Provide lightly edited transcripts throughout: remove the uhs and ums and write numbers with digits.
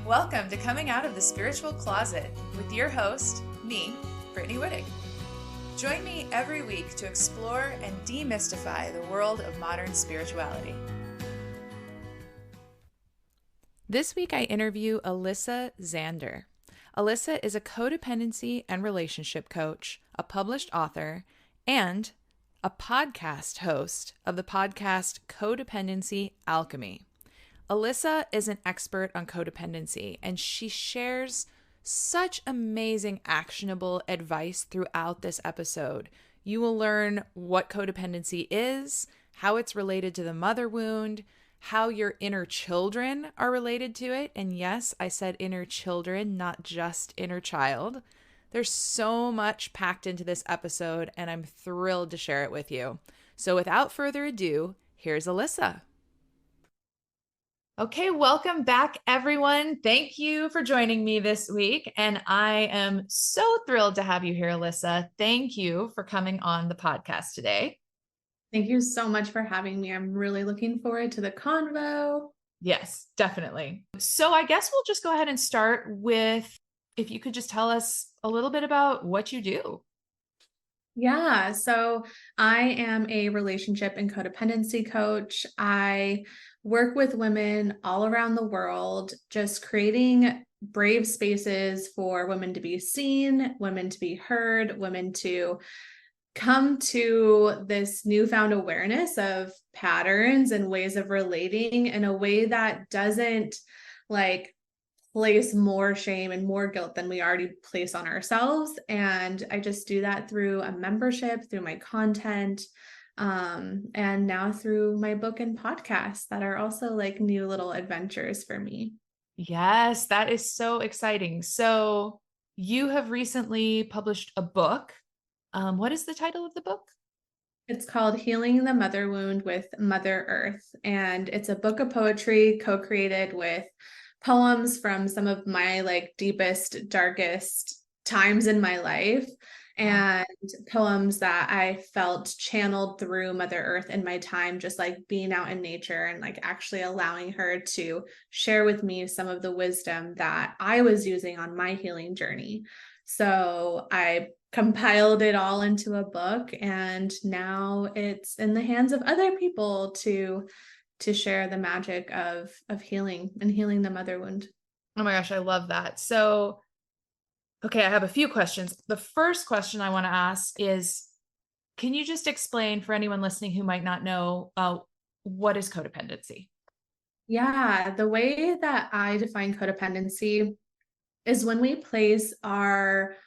Welcome to Coming Out of the Spiritual Closet with your host, me, Brittany Whittig. Join me every week to explore and demystify the world of modern spirituality. This week I interview Alyssa Zander. Alyssa is a codependency and relationship coach, a published author, and a podcast host of the podcast Codependency Alchemy. Alyssa is an expert on codependency, and she shares such amazing, actionable advice throughout this episode. You will learn what codependency is, how it's related to the mother wound, how your inner children are related to it. And yes, I said inner children, not just inner child. There's so much packed into this episode, and I'm thrilled to share it with you. So without further ado, here's Alyssa. Okay, welcome back, everyone. Thank you for joining me this week. And I am so thrilled to have you here, Alyssa. Thank you for coming on the podcast today. Thank you so much for having me. I'm really looking forward to the convo. Yes, definitely. So I guess we'll just go ahead and start with, if you could just tell us a little bit about what you do. Yeah, so I am a relationship and codependency coach. I work with women all around the world, just creating brave spaces for women to be seen, women to be heard, women to come to this newfound awareness of patterns and ways of relating in a way that doesn't place more shame and more guilt than we already place on ourselves. And I just do that through a membership, through my content, and now through my book and podcast that are also like new little adventures for me. Yes, that is so exciting. So you have recently published a book. What is the title of the book? It's called Healing the Mother Wound with Mother Earth. And it's a book of poetry co-created with poems from some of my deepest, darkest times in my life, and poems that I felt channeled through Mother Earth in my time, just like being out in nature and like actually allowing her to share with me some of the wisdom that I was using on my healing journey. So I compiled it all into a book, and now it's in the hands of other people to share the magic of healing and healing the mother wound. Oh my gosh, I love that. So, okay, I have a few questions. The first question I want to ask is, can you just explain for anyone listening who might not know, what is codependency? Yeah, the way that I define codependency is when we place our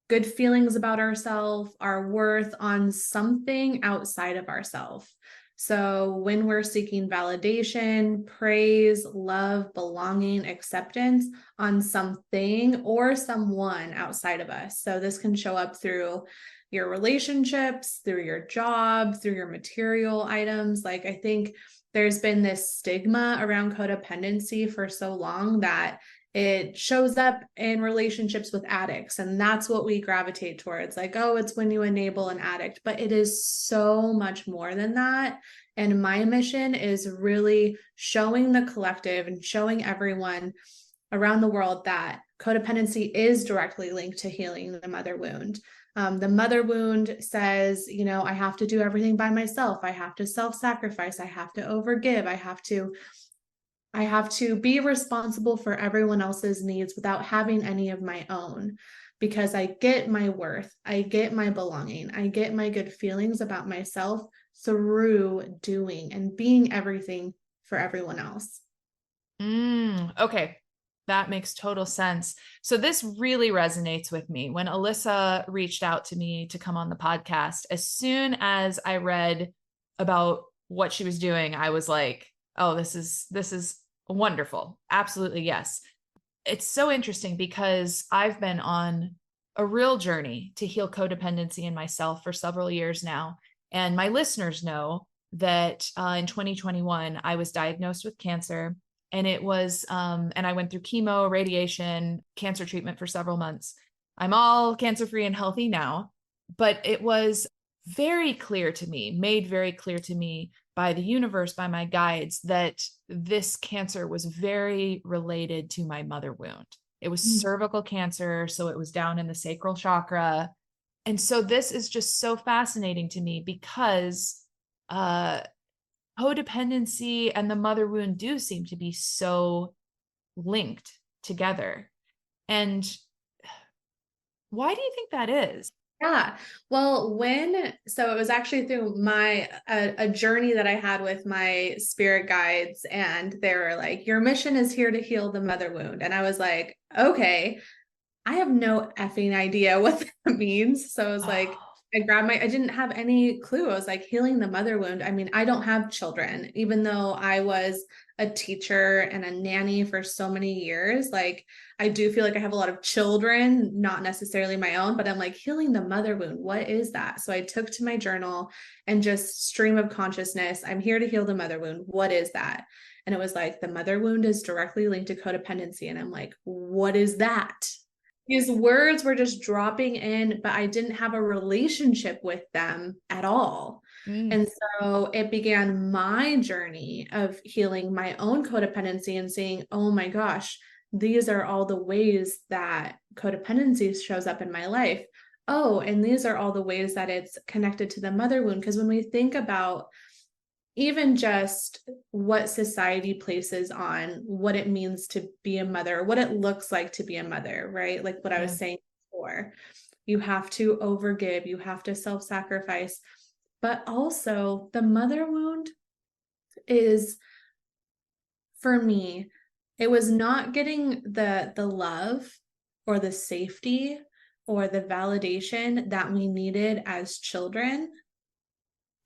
good feelings about ourselves, our worth on something outside of ourselves. So when we're seeking validation, praise, love, belonging, acceptance on something or someone outside of us. So this can show up through your relationships, through your job, through your material items. Like, I think there's been this stigma around codependency for so long that it shows up in relationships with addicts, and that's what we gravitate towards. Like, oh, it's when you enable an addict, but it is so much more than that. And my mission is really showing the collective and showing everyone around the world that codependency is directly linked to healing the mother wound. The mother wound says, I have to do everything by myself. I have to self-sacrifice. I have to overgive. I have to be responsible for everyone else's needs without having any of my own, because I get my worth, I get my belonging, I get my good feelings about myself through doing and being everything for everyone else. Okay. That makes total sense. So this really resonates with me. When Alyssa reached out to me to come on the podcast, as soon as I read about what she was doing, I was like, oh, this is wonderful. Absolutely. Yes. It's so interesting because I've been on a real journey to heal codependency in myself for several years now. And my listeners know that in 2021, I was diagnosed with cancer. And it was, and I went through chemo, radiation, cancer treatment for several months. I'm all cancer-free and healthy now, but it was very clear to me, made very clear to me by the universe, by my guides, that this cancer was very related to my mother wound. It was cervical cancer, so it was down in the sacral chakra. And so this is just so fascinating to me because codependency and the mother wound do seem to be so linked together. And why do you think that is? Yeah. Well, so it was actually through a journey that I had with my spirit guides, and they were like, your mission is here to heal the mother wound. And I was like, okay, I have no effing idea what that means. So I was like, Oh, I didn't have any clue. I was like, healing the mother wound. I mean, I don't have children, even though I was a teacher and a nanny for so many years. Like, I do feel like I have a lot of children, not necessarily my own, but I'm like, healing the mother wound. What is that? So I took to my journal and just stream of consciousness. I'm here to heal the mother wound. What is that? And it was like, the mother wound is directly linked to codependency. And I'm like, what is that? These words were just dropping in, but I didn't have a relationship with them at all. And so it began my journey of healing my own codependency and saying, oh my gosh, these are all the ways that codependency shows up in my life. Oh, and these are all the ways that it's connected to the mother wound. Because when we think about even just what society places on what it means to be a mother, what it looks like to be a mother, right? Like what I was saying before, you have to overgive, you have to self-sacrifice. But also, the mother wound is, for me, it was not getting the love or the safety or the validation that we needed as children.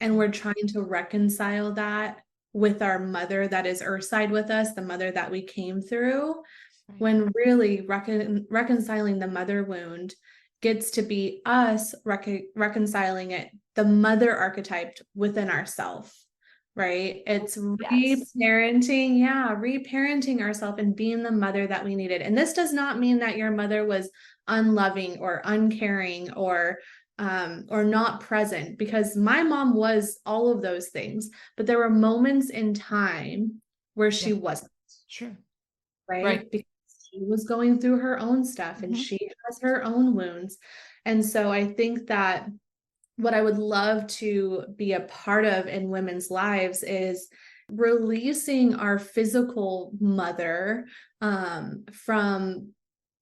And we're trying to reconcile that with our mother that is earthside with us, the mother that we came through, when really reconciling the mother wound gets to be us reconciling it, the mother archetype within ourselves, right? It's reparenting, reparenting ourselves and being the mother that we needed. And this does not mean that your mother was unloving or uncaring or not present, because my mom was all of those things, but there were moments in time where she wasn't. Sure. Right? Because she was going through her own stuff and she has her own wounds. And so I think that what I would love to be a part of in women's lives is releasing our physical mother from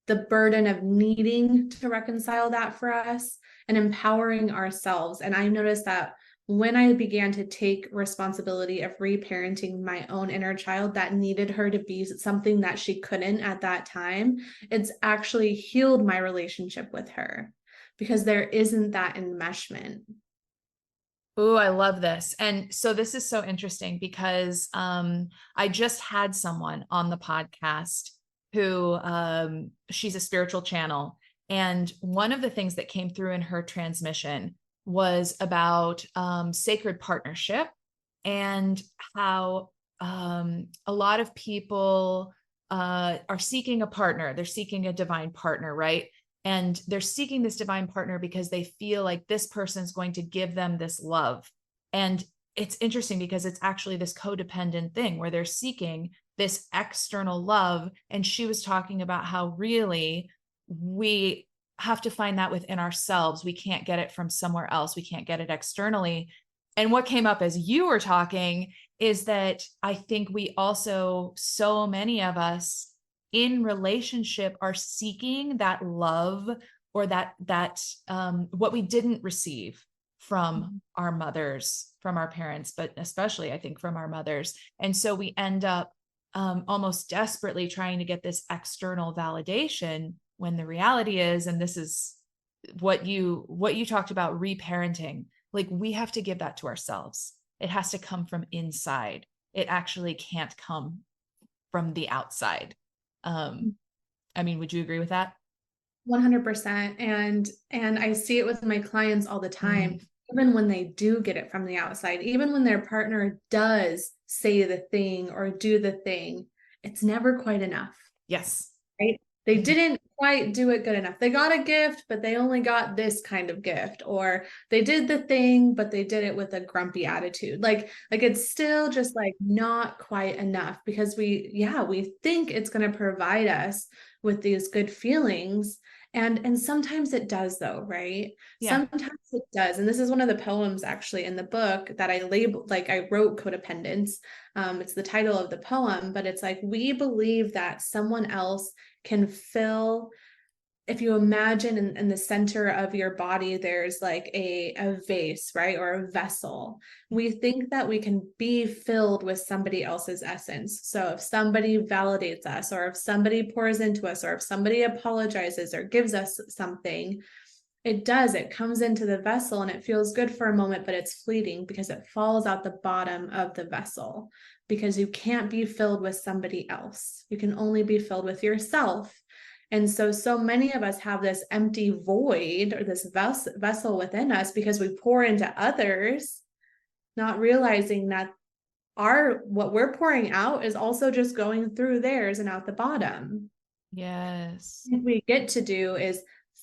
the burden of needing to reconcile that for us and empowering ourselves. And I noticed that when I began to take responsibility of reparenting my own inner child that needed her to be something that she couldn't at that time, it's actually healed my relationship with her because there isn't that enmeshment. Oh, I love this. And so this is so interesting because I just had someone on the podcast who she's a spiritual channel. And one of the things that came through in her transmission was about sacred partnership and how a lot of people are seeking a partner. They're seeking a divine partner, right? And they're seeking this divine partner because they feel like this person's going to give them this love. And it's interesting because it's actually this codependent thing where they're seeking this external love. And she was talking about how really we have to find that within ourselves. We can't get it from somewhere else. We can't get it externally. And what came up as you were talking is that I think we also, so many of us in relationship are seeking that love or that what we didn't receive from our mothers, from our parents, but especially I think from our mothers. And so we end up almost desperately trying to get this external validation when the reality is, and this is what you talked about, reparenting, like we have to give that to ourselves. It has to come from inside. It actually can't come from the outside. I mean, would you agree with that? 100%. And I see it with my clients all the time, even when they do get it from the outside, even when their partner does say the thing or do the thing, it's never quite enough. Yes. Right? They didn't quite do it good enough. They got a gift, but they only got this kind of gift, or they did the thing, but they did it with a grumpy attitude. Like it's still just like not quite enough because we think it's going to provide us with these good feelings. And sometimes it does though, right? Yeah. Sometimes it does. And this is one of the poems actually in the book that I labeled, like I wrote Codependence. It's the title of the poem, but it's like we believe that someone else can fill. If you imagine in the center of your body, there's like a vase, right? Or a vessel. We think that we can be filled with somebody else's essence. So if somebody validates us, or if somebody pours into us, or if somebody apologizes or gives us something, it comes into the vessel and it feels good for a moment, but it's fleeting because it falls out the bottom of the vessel, because you can't be filled with somebody else. You can only be filled with yourself. And so many of us have this empty void, or this vessel within us, because we pour into others, not realizing that what we're pouring out is also just going through theirs and out the bottom. Yes. What we get to do is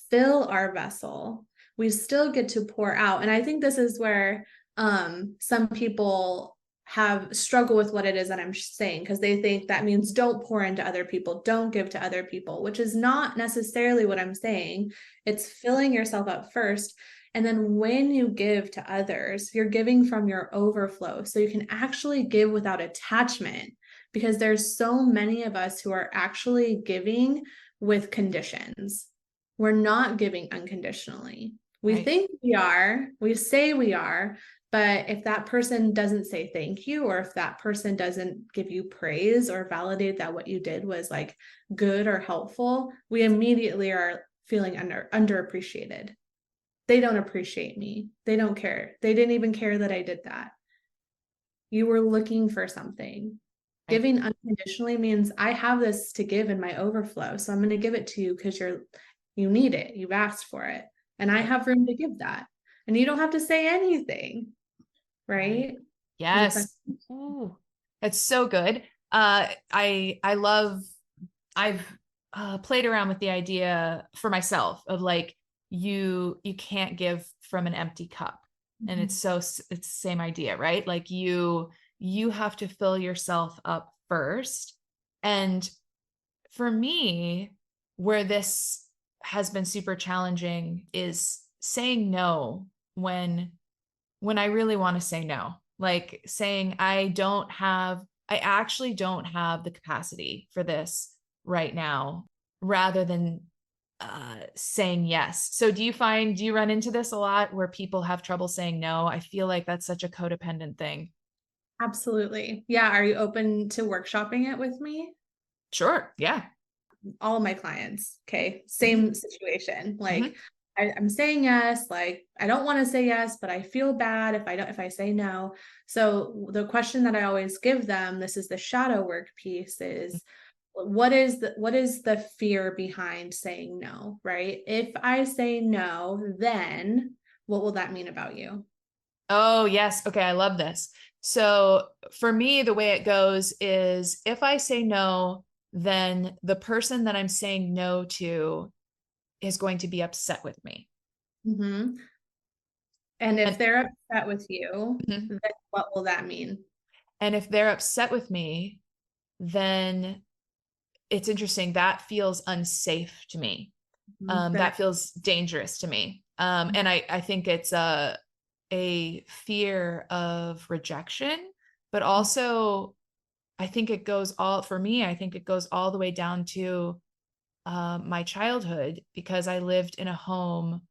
fill our vessel. We still get to pour out. And I think this is where some people have struggle with what it is that I'm saying, because they think that means don't pour into other people, don't give to other people, which is not necessarily what I'm saying. It's filling yourself up first. And then when you give to others, you're giving from your overflow. So you can actually give without attachment, because there's so many of us who are actually giving with conditions. We're not giving unconditionally. We Right. think we are, we say we are, but if that person doesn't say thank you, or if that person doesn't give you praise or validate that what you did was like good or helpful, we immediately are feeling underappreciated. They don't appreciate me. They don't care. They didn't even care that I did that. You were looking for something. Right. Giving unconditionally means I have this to give in my overflow, so I'm going to give it to you because you need it. You've asked for it, and I Right. have room to give that. And you don't have to say anything, Right. right? And it's like, Yes. Ooh, that's so good. I love, I've played around with the idea for myself of like, you can't give from an empty cup. And it's the same idea, right? Like you have to fill yourself up first. And for me, where this has been super challenging is saying no when I really want to say no. Like saying I actually don't have the capacity for this right now, rather than saying yes. So do you run into this a lot where people have trouble saying no? I feel like that's such a codependent thing. absolutely. Yeah. Are you open to workshopping it with me? Sure. Yeah. All my clients. Okay. Mm-hmm. Same situation. Mm-hmm. Like I'm saying yes, like I don't want to say yes, but I feel bad if I say no. So the question that I always give them, this is the shadow work piece, is what is the fear behind saying no, right? If I say no, then what will that mean about you? Oh, yes. Okay. I love this. So for me, the way it goes is if I say no, then the person that I'm saying no to is going to be upset with me. Mm-hmm. And if And, they're upset with you, mhm. then what will that mean? And if they're upset with me, then it's interesting. That feels unsafe to me. Then That feels dangerous to me. And I think it's a fear of rejection, but also I think it goes all for me. I think it goes all the way down to my childhood, because I lived in a home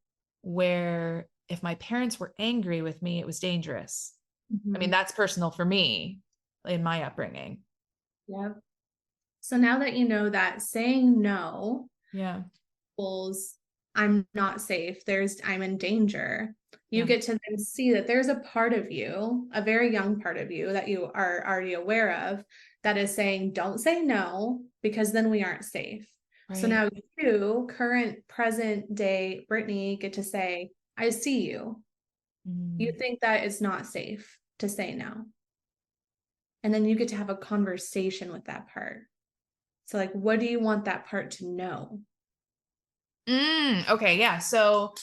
where if my parents were angry with me, it was dangerous. I mean, Mhm. that's personal for me in my upbringing. Yeah. So now that you know that saying no Yeah. equals I'm not safe, I'm in danger, you Yeah. get to then see that there's a part of you, a very young part of you that you are already aware of, that is saying, don't say no, because then we aren't safe. So Right. now you, current, present day Brittany, get to say, I see you. You Mm. think that it's not safe to say no. And then you get to have a conversation with that part. So like, what do you want that part to know? Okay, yeah. So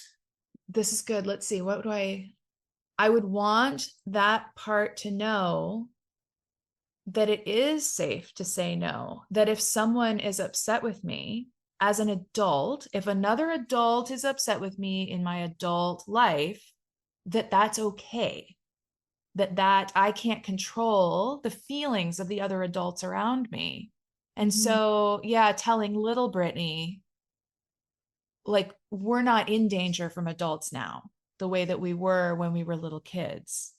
this is good. Let's see. I would want that part to know that it is safe to say no, that if someone is upset with me as an adult, if another adult is upset with me in my adult life, that that's okay. That I can't control the feelings of the other adults around me. And Mhm. so, yeah, telling little Brittany, like, we're not in danger from adults now, the way that we were when we were little kids.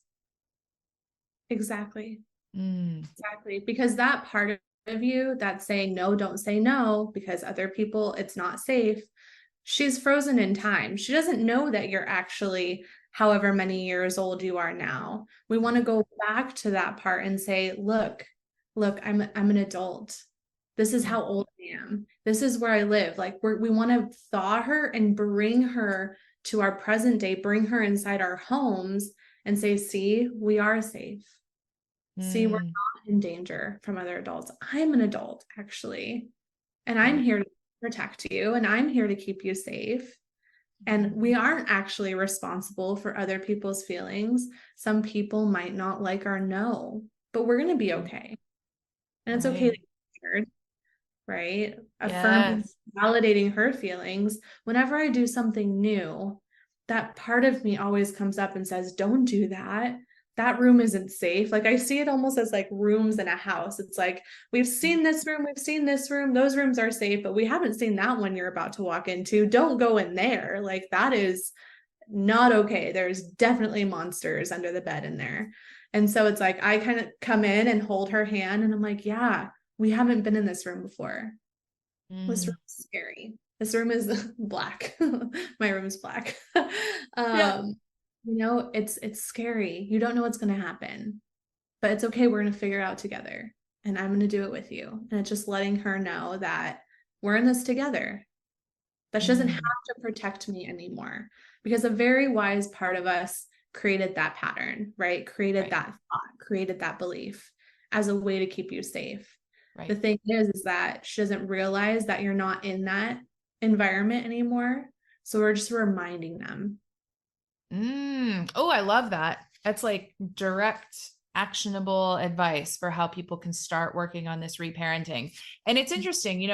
Exactly. Mm, Exactly. Because that part of you that's saying no, don't say no because other people, it's not safe. She's frozen in time. She doesn't know that you're actually however many years old you are now. We want to go back to that part and say, look, I'm an adult. This is mm, how old I am. This is where I live. Like we want to thaw her and bring her to our present day, bring her inside our homes and say, see, we are safe. See, we're mm, not in danger from other adults. I'm an adult, actually, and I'm right. here to protect you and I'm here to keep you safe. And we aren't actually responsible for other people's feelings. Some people might not like our no, but we're going to be Mm, okay. And it's okay to right. be scared, right? Affirming, Yes. validating her feelings. Whenever I do something new, that part of me always comes up and says, don't do that. That room isn't safe. Like I see it almost as like rooms in a house. It's like, we've seen this room, we've seen this room, those rooms are safe, but we haven't seen that one you're about to walk into. Don't go in there. Like that is not okay. There's definitely monsters under the bed in there. And so it's like I kind of come in and hold her hand and I'm like, yeah, we haven't been in this room before. This room Mm, is scary. This room is black. My room is black. yeah. um, it's scary. You don't know what's gonna happen, but it's okay. We're gonna figure it out together. And I'm gonna do it with you. And it's just letting her know that we're in this together, that she doesn't have Mm, to protect me anymore because a very wise part of us created that pattern, right? Created right. that thought, created that belief as a way to keep you safe. The Right. thing is that she doesn't realize that you're not in that environment anymore. So we're just reminding them. Oh, I love that. That's like direct, actionable advice for how people can start working on this reparenting. And it's interesting,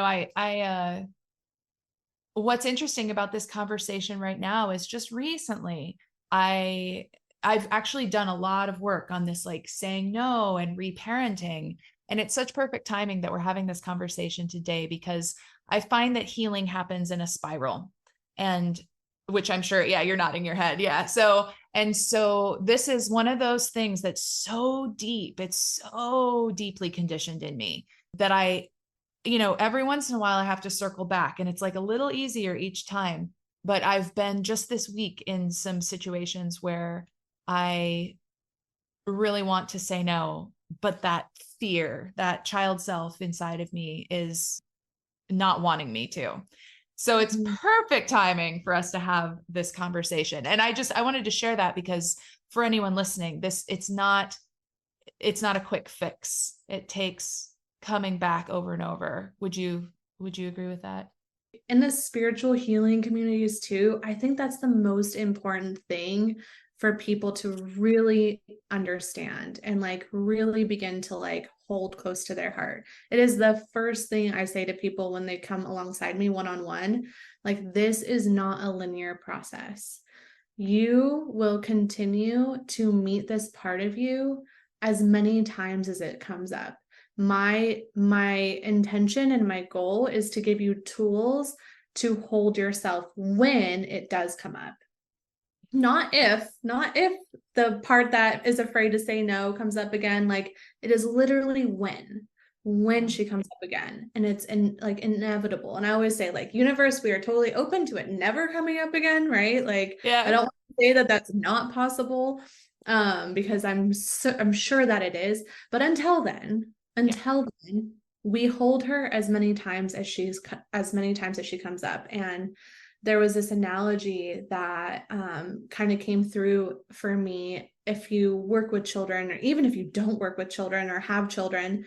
what's interesting about this conversation right now is just recently, I, I've actually done a lot of work on this, like saying no and reparenting. And it's such perfect timing that we're having this conversation today because I find that healing happens in a spiral. And which I'm sure, yeah, you're nodding your head. Yeah. So this is one of those things that's so deep. It's so deeply conditioned in me that every once in a while I have to circle back and it's like a little easier each time. But I've been just this week in some situations where I really want to say no, but that fear, that child self inside of me is not wanting me to. So it's Mhm. perfect timing for us to have this conversation. And I wanted to share that because for anyone listening, it's not a quick fix. It takes coming back over and over. Would you agree with that? In the spiritual healing communities too, I think that's the most important thing for people to really understand and like really begin to like hold close to their heart. It is the first thing I say to people when they come alongside me one on one. Like, this is not a linear process. You will continue to meet this part of you as many times as it comes up. My intention and my goal is to give you tools to hold yourself when it does come up. Not if the part that is afraid to say no comes up again. Like, it is literally when Yeah. she comes up again, and it's like inevitable. And I always say, like, universe, we are totally open to it never coming up again, right? Like, I Yeah. don't want to say that that's not possible, because I'm sure that it is. But Yeah. until then, we hold her as many times as she comes up. And there was this analogy that kind of came through for me. If you work with children, or even if you don't work with children or have children,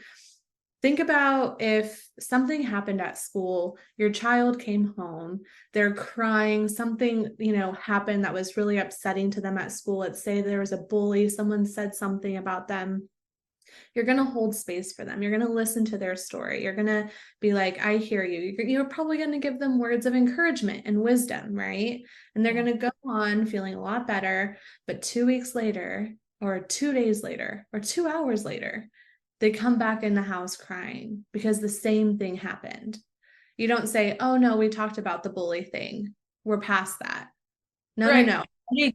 Think about if something happened at school, your child came home, they're crying, something, happened that was really upsetting to them at school. Let's say there was a bully, someone said something about them. You're going to hold space for them. You're going to listen to their story. You're going to be like, I hear you. You're probably going to give them words of encouragement and wisdom, right? And they're going to go on feeling a lot better. But 2 weeks later, or 2 days later, or 2 hours later, they come back in the house crying because the same thing happened. You don't say, oh no, we talked about the bully thing. We're past that. No, Right. no. I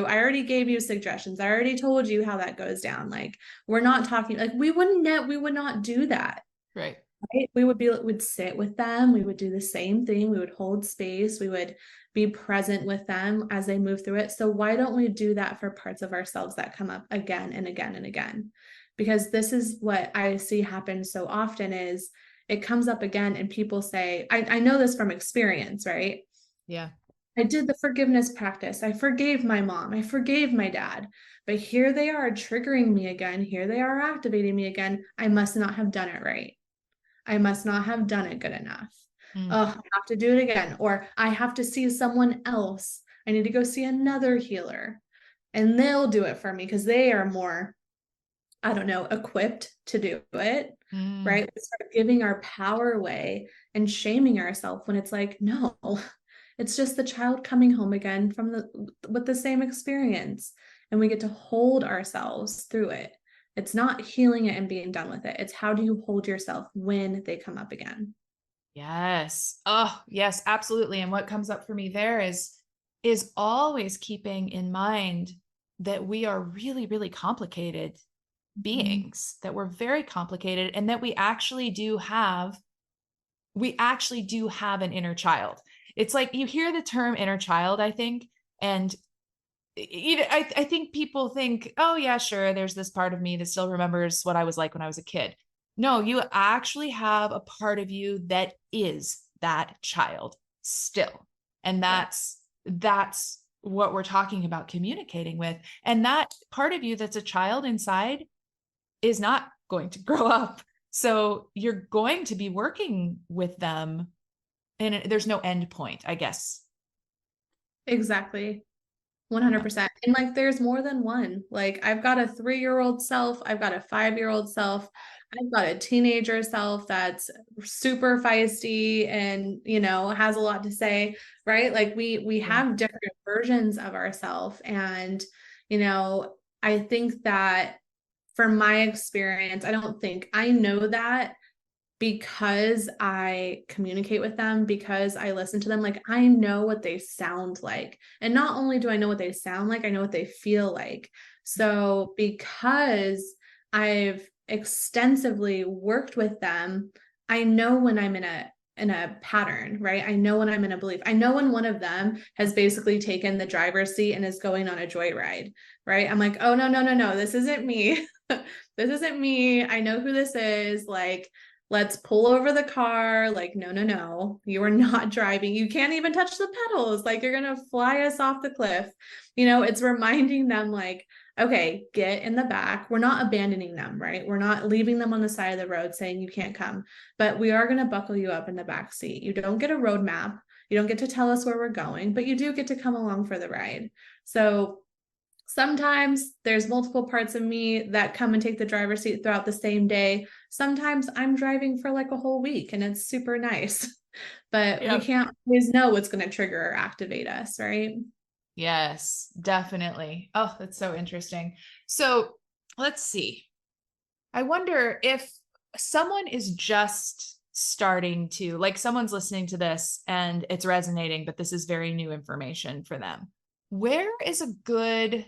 already gave you suggestions. I already told you how that goes down. Like, we're not talking, like, we would not do that. Right. Right? Would sit with them. We would do the same thing. We would hold space. We would be present with them as they move through it. So why don't we do that for parts of ourselves that come up again and again and again? Because this is what I see happen so often is it comes up again and people say, I know this from experience, right? Yeah. I did the forgiveness practice. I forgave my mom. I forgave my dad. But here they are triggering me again. Here they are activating me again. I must not have done it right. I must not have done it good enough. Oh, I have to do it again. Or I have to see someone else. I need to go see another healer. And they'll do it for me because they are more, I don't know, equipped to do it. Right? We start giving our power away and shaming ourselves when it's like, no, it's just the child coming home again with the same experience. And we get to hold ourselves through it. It's not healing it and being done with it. It's how do you hold yourself when they come up again? Yes. Oh, yes, absolutely. And what comes up for me there is always keeping in mind that we are really, really complicated beings, that we're very complicated, and that we actually do have an inner child. It's like you hear the term inner child, I think, and I think people think, oh yeah, sure, there's this part of me that still remembers what I was like when I was a kid. No, you actually have a part of you that is that child still. And that's what we're talking about communicating with. And that part of you that's a child inside is not going to grow up. So you're going to be working with them and there's no end point, I guess. Exactly. 100%. And like, there's more than one. Like, I've got a 3-year-old self, I've got a 5-year-old self, I've got a teenager self that's super feisty and, has a lot to say, right? Like, we have different versions of ourselves. And, I think that from my experience, I know that because I communicate with them, because I listen to them, like I know what they sound like. And not only do I know what they sound like, I know what they feel like. So because I've extensively worked with them, I know when I'm in a pattern, right? I know when I'm in a belief. I know when one of them has basically taken the driver's seat and is going on a joyride, right? I'm like, oh no, no, no, no, this isn't me. This isn't me. I know who this is. Like, let's pull over the car. Like, no, no, no, you are not driving. You can't even touch the pedals. Like, you're going to fly us off the cliff. It's reminding them, like, okay, get in the back. We're not abandoning them, right? We're not leaving them on the side of the road saying you can't come, but we are going to buckle you up in the back seat. You don't get a roadmap. You don't get to tell us where we're going, but you do get to come along for the ride. So sometimes there's multiple parts of me that come and take the driver's seat throughout the same day. Sometimes I'm driving for like a whole week and it's super nice, but we can't always know what's going to trigger or activate us, right? Yes, definitely. Oh, that's so interesting. So let's see. I wonder if someone is just starting to, like, someone's listening to this and it's resonating, but this is very new information for them. Where is a good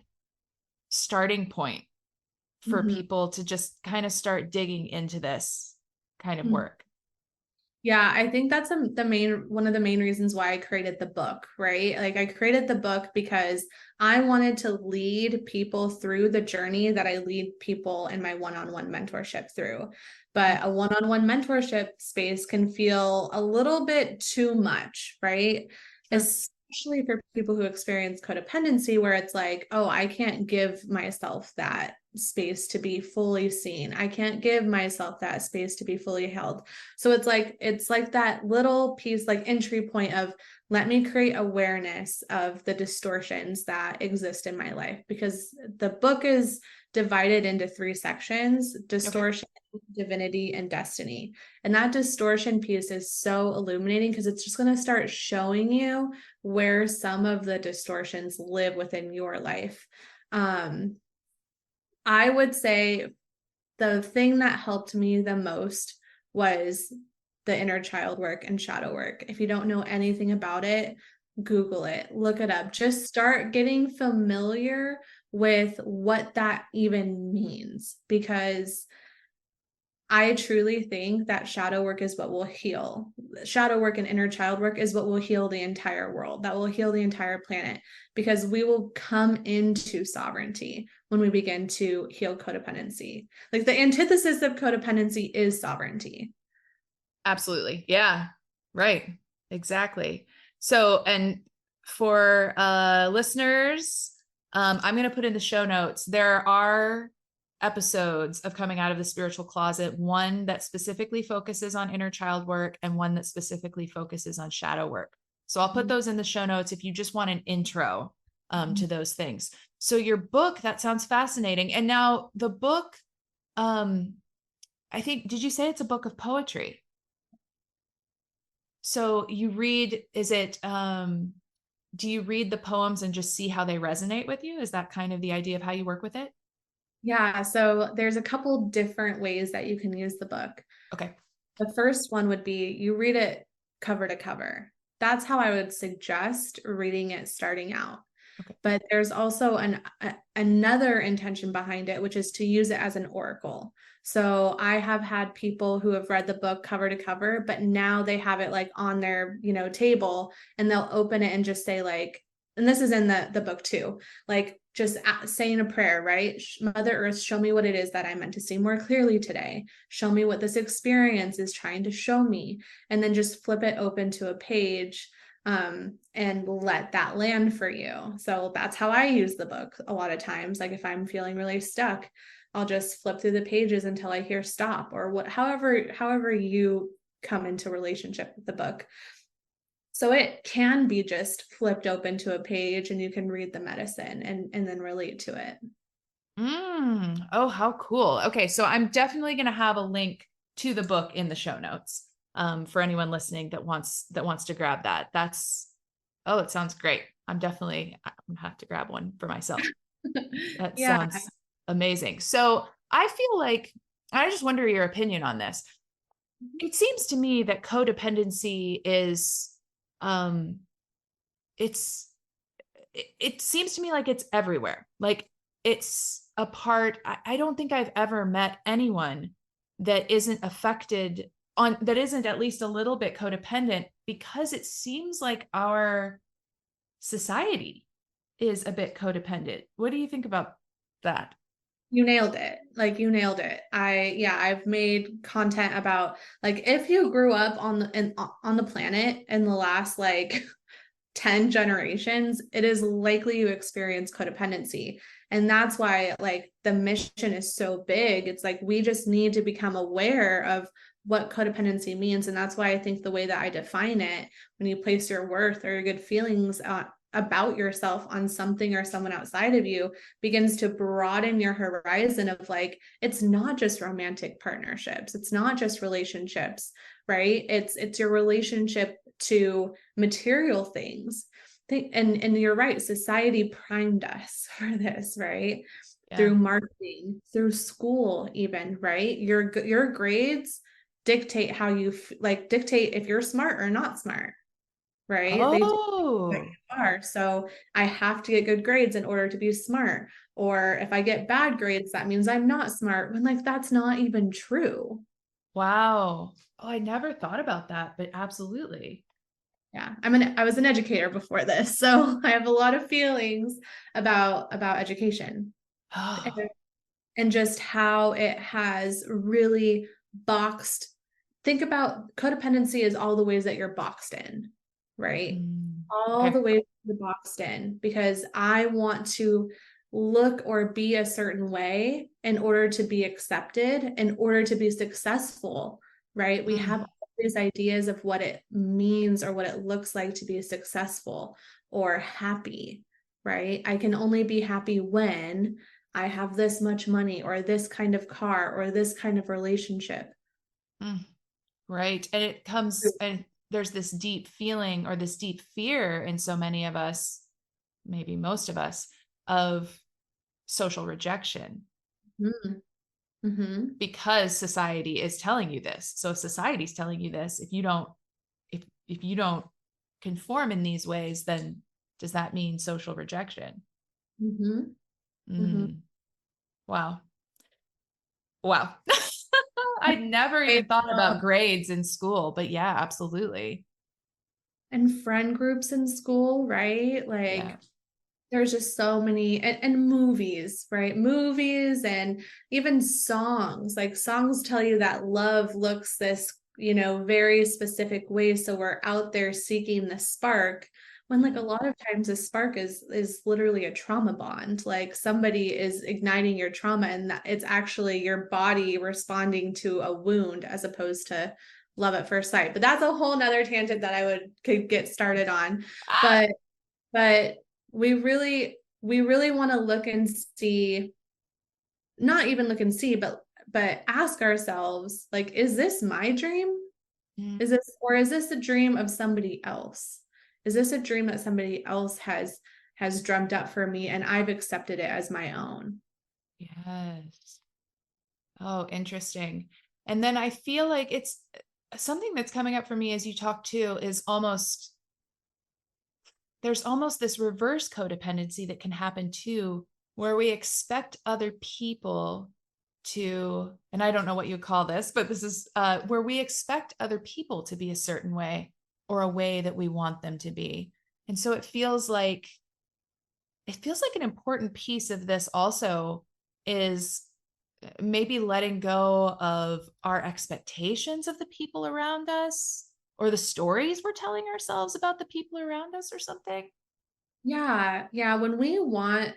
starting point for people to just kind of start digging into this kind of work? Yeah, I think that's one of the main reasons why I created the book, right? Like, I created the book because I wanted to lead people through the journey that I lead people in my one-on-one mentorship through. But a one-on-one mentorship space can feel a little bit too much, right? Sure. especially for people who experience codependency, where it's like, oh, I can't give myself that space to be fully seen. I can't give myself that space to be fully held. So it's like that little piece, like entry point of, let me create awareness of the distortions that exist in my life, because the book is divided into 3 sections: distortion, divinity, and destiny. And that distortion piece is so illuminating, because it's just going to start showing you where some of the distortions live within your life. I would say the thing that helped me the most was the inner child work and shadow work. If you don't know anything about it, Google it, look it up, just start getting familiar with what that even means, because I truly think that shadow work is what will heal. Shadow work and inner child work is what will heal the entire world, that will heal the entire planet, because we will come into sovereignty when we begin to heal codependency. Like, the antithesis of codependency is sovereignty. Absolutely. Yeah. Right. Exactly. So, and for listeners, I'm going to put in the show notes, there are episodes of Coming Out of the Spiritual Closet, one that specifically focuses on inner child work and one that specifically focuses on shadow work. So I'll put those in the show notes if you just want an intro to those things. So your book, that sounds fascinating. And now the book, I think, did you say it's a book of poetry? So you read, is it, do you read the poems and just see how they resonate with you? Is that kind of the idea of how you work with it? Yeah, so there's a couple different ways that you can use the book. Okay. The first one would be, you read it cover to cover. That's how I would suggest reading it starting out. Okay. But there's also another intention behind it, which is to use it as an oracle. So I have had people who have read the book cover to cover, but now they have it like on their, table, and they'll open it and just say, like, and this is in the book too, like, just saying a prayer, right? Mother Earth, show me what it is that I meant to see more clearly today. Show me what this experience is trying to show me. And then just flip it open to a page, and let that land for you. So that's how I use the book a lot of times. Like, if I'm feeling really stuck, I'll just flip through the pages until I hear stop, or however you come into relationship with the book. So it can be just flipped open to a page and you can read the medicine and then relate to it. Oh, how cool. Okay. So I'm definitely going to have a link to the book in the show notes, for anyone listening that wants to grab that. It sounds great. I'm gonna have to grab one for myself. That Yeah. sounds amazing. So I feel like, I just wonder your opinion on this. It seems to me that codependency is, it seems to me like it's everywhere. Like, it's a part, I don't think I've ever met anyone that isn't affected that isn't at least a little bit codependent, because it seems like our society is a bit codependent. What do you think about that? You nailed it. Like, you nailed it. I've made content about, like, if you grew up on the planet in the last like 10 generations, it is likely you experience codependency. And that's why, like, the mission is so big. It's like, we just need to become aware of what codependency means. And that's why I think the way that I define it, when you place your worth or your good feelings about yourself on something or someone outside of you, begins to broaden your horizon of, like, it's not just romantic partnerships, it's not just relationships, right? It's your relationship to material things. And you're right, society primed us for this, right? Yeah. Through marketing, through school, even, right? Your grades dictate how dictate if you're smart or not smart, right? They dictate what you are. So I have to get good grades in order to be smart. Or if I get bad grades, that means I'm not smart, when, like, that's not even true. Wow. Oh, I never thought about that, but absolutely. Yeah, I was an educator before this, so I have a lot of feelings about education, Oh. and just how it has really boxed. Think about codependency as all the ways that you're boxed in, right? all Okay. the way to the boxed in because I want to look or be a certain way in order to be accepted, in order to be successful, right? We have Mm, all these ideas of what it means or what it looks like to be successful or happy, right? I can only be happy when I have this much money or this kind of car or this kind of relationship. mm, right. And it comes, and there's this deep feeling or this deep fear in so many of us, maybe most of us, of social rejection Mm-hmm. Mm-hmm. because society is telling you this. So if society's telling you this, if you don't conform in these ways, then does that mean social rejection? Mm-hmm. Mm-hmm. Mm, wow. Wow. I'd never even thought about grades in school, but yeah, absolutely. And friend groups in school, right? Yeah. Like there's just so many and movies, right? Movies and even songs. Like songs tell you that love looks this, very specific way. So we're out there seeking the spark when like a lot of times a spark is literally a trauma bond. Like somebody is igniting your trauma and that it's actually your body responding to a wound as opposed to love at first sight. But that's a whole nother tangent that could get started on. Ah, But we really want to look and see, not even look and see, but ask ourselves, like, is this my dream? mm, Is this a dream of somebody else? Is this a dream that somebody else has dreamt up for me and I've accepted it as my own? yes. Oh, interesting. And then I feel like it's something that's coming up for me as you talk too is almost there's almost this reverse codependency that can happen too, where we expect other people to, and I don't know what you call this, but this is where we expect other people to be a certain way or a way that we want them to be. And so it feels like an important piece of this also is maybe letting go of our expectations of the people around us or the stories we're telling ourselves about the people around us or something. Yeah, yeah. When we want,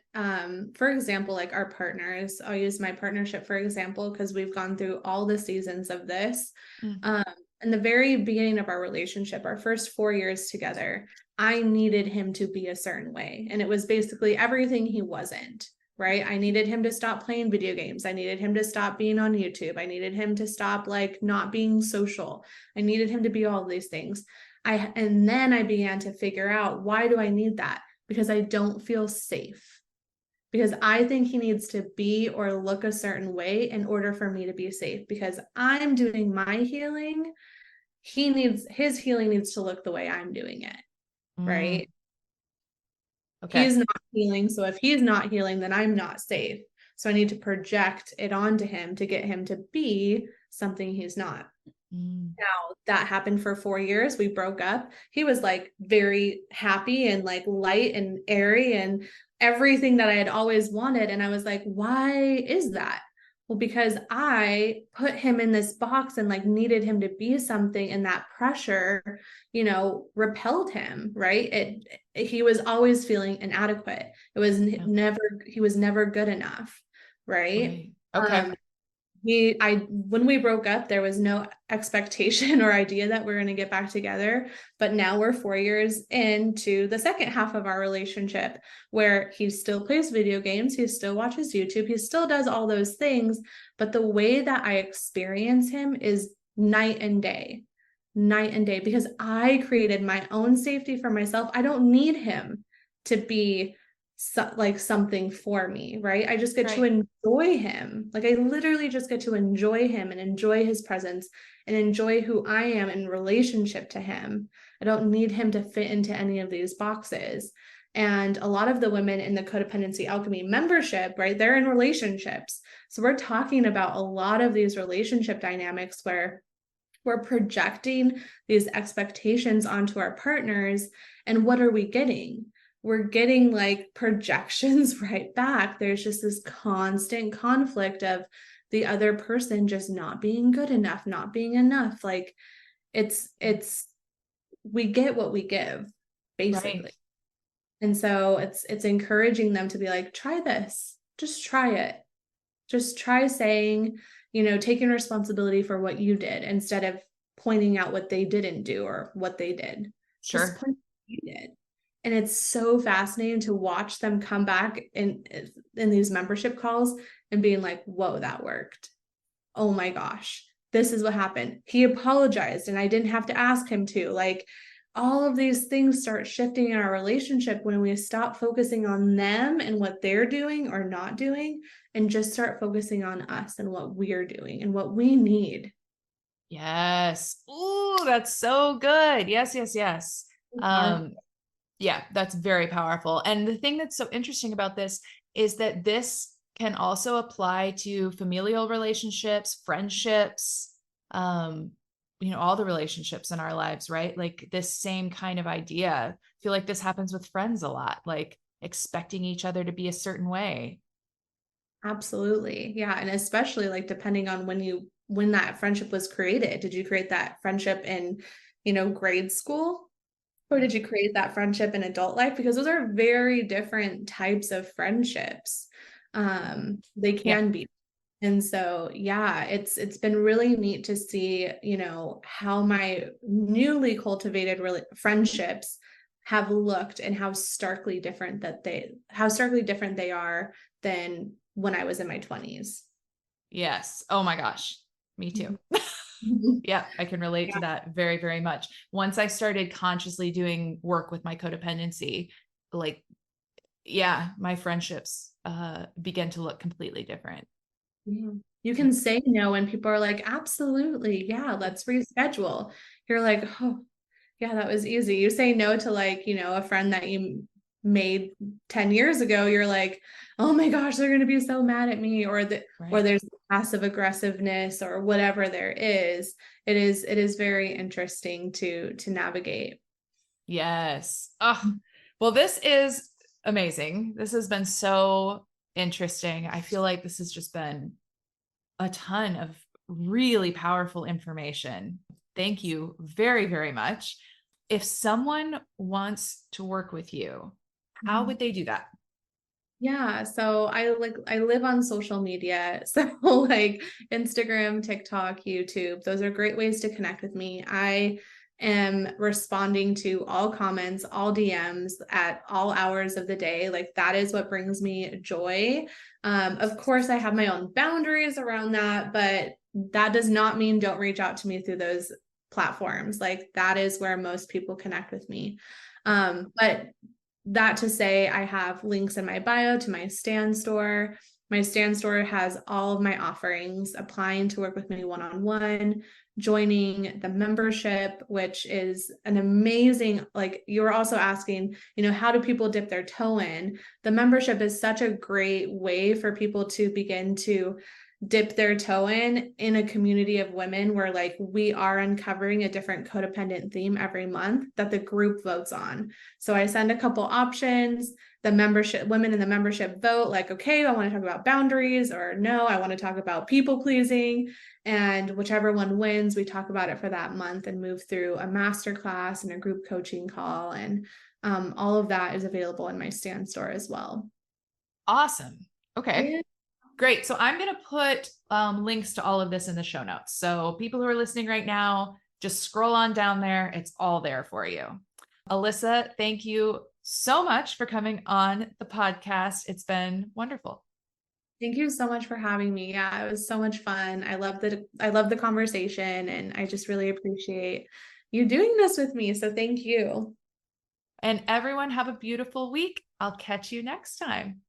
for example, like our partners, I'll use my partnership for example, because we've gone through all the seasons of this. Mm, Um, in the very beginning of our relationship, our first 4 years together, I needed him to be a certain way. And it was basically everything he wasn't, right? I needed him to stop playing video games. I needed him to stop being on YouTube. I needed him to stop like not being social. I needed him to be all these things. And then I began to figure out, why do I need that? Because I don't feel safe. Because I think he needs to be or look a certain way in order for me to be safe. Because I'm doing my healing, his healing needs to look the way I'm doing it, mm, right? okay. He's not healing. So if he's not healing, then I'm not safe. So I need to project it onto him to get him to be something he's not. Mm, Now that happened for 4 years. We broke up. He was like very happy and like light and airy and everything that I had always wanted. And I was like, why is that? Well, because I put him in this box and like needed him to be something, and that pressure, repelled him, right? He was always feeling inadequate. It was yeah, never, he was never good enough, right? right. Okay. Um, when we broke up, there was no expectation or idea that we're going to get back together. But now we're 4 years into the second half of our relationship where he still plays video games, he still watches YouTube, he still does all those things. But the way that I experience him is night and day, because I created my own safety for myself. I don't need him to be like something for me, right? I just get to Right. enjoy him. Like I literally just get to enjoy him and enjoy his presence and enjoy who I am in relationship to him. I don't need him to fit into any of these boxes. And a lot of the women in the Codependency Alchemy membership, right, they're in relationships. So we're talking about a lot of these relationship dynamics where we're projecting these expectations onto our partners. And what are we getting? We're getting like projections right back. There's just this constant conflict of the other person just not being good enough, not being enough. Like it's we get what we give. basically. Right. And so it's encouraging them to be like, try this, just try it. Just try saying, taking responsibility for what you did instead of pointing out what they didn't do or what they did. Just Sure. point out what you did. And it's so fascinating to watch them come back in these membership calls and being like, whoa, that worked. Oh my gosh, this is what happened. He apologized and I didn't have to ask him to. Like, all of these things start shifting in our relationship when we stop focusing on them and what they're doing or not doing, and just start focusing on us and what we're doing and what we need. Yes. Ooh, that's so good. Yes, yes, yes. Um, yeah, that's very powerful. And the thing that's so interesting about this is that this can also apply to familial relationships, friendships, all the relationships in our lives, right? Like this same kind of idea. I feel like this happens with friends a lot, like expecting each other to be a certain way. Absolutely. Yeah. And especially like depending on when that friendship was created. Did you create that friendship in, grade school? Or did you create that friendship in adult life? Because those are very different types of friendships. They Yeah. can be. And so, yeah, it's been really neat to see, how my newly cultivated friendships have looked and how starkly different they are than when I was in my 20s. Yes. Oh my gosh. Me too. Mhm. Yeah, I can relate to that very, very much. Once I started consciously doing work with my codependency, like, yeah, my friendships began to look completely different. Yeah. You can say no and people are like, absolutely, yeah, let's reschedule. You're like, oh, yeah, that was easy. You say no to like, a friend that you made 10 years ago, you're like, oh my gosh, they're gonna be so mad at me, or Right. there's passive aggressiveness or whatever there is. It is very interesting to navigate. Yes. Oh, well, this is amazing. This has been so interesting. I feel like this has just been a ton of really powerful information. Thank you very, very much. If someone wants to work with you, how Mhm. would they do that? Yeah, so I live on social media. So like Instagram, TikTok, YouTube, those are great ways to connect with me. I am responding to all comments, all DMs at all hours of the day. Like that is what brings me joy. Of course, I have my own boundaries around that, but that does not mean don't reach out to me through those platforms. Like that is where most people connect with me. But that to say, I have links in my bio to my Stan store. My Stan store has all of my offerings, applying to work with me one-on-one, joining the membership, which is an amazing, like you were also asking, how do people dip their toe in? The membership is such a great way for people to begin to dip their toe in a community of women where like we are uncovering a different codependent theme every month that the group votes on. So I send a couple options. The membership women in the membership vote like, okay, I want to talk about boundaries, or no, I want to talk about people pleasing. And whichever one wins, we talk about it for that month and move through a masterclass and a group coaching call. And all of that is available in my Stan store as well. Awesome. Okay. Yeah. Great. So I'm going to put links to all of this in the show notes. So people who are listening right now, just scroll on down there. It's all there for you. Alyssa, thank you so much for coming on the podcast. It's been wonderful. Thank you so much for having me. Yeah, it was so much fun. I love the conversation and I just really appreciate you doing this with me. So thank you. And everyone, have a beautiful week. I'll catch you next time.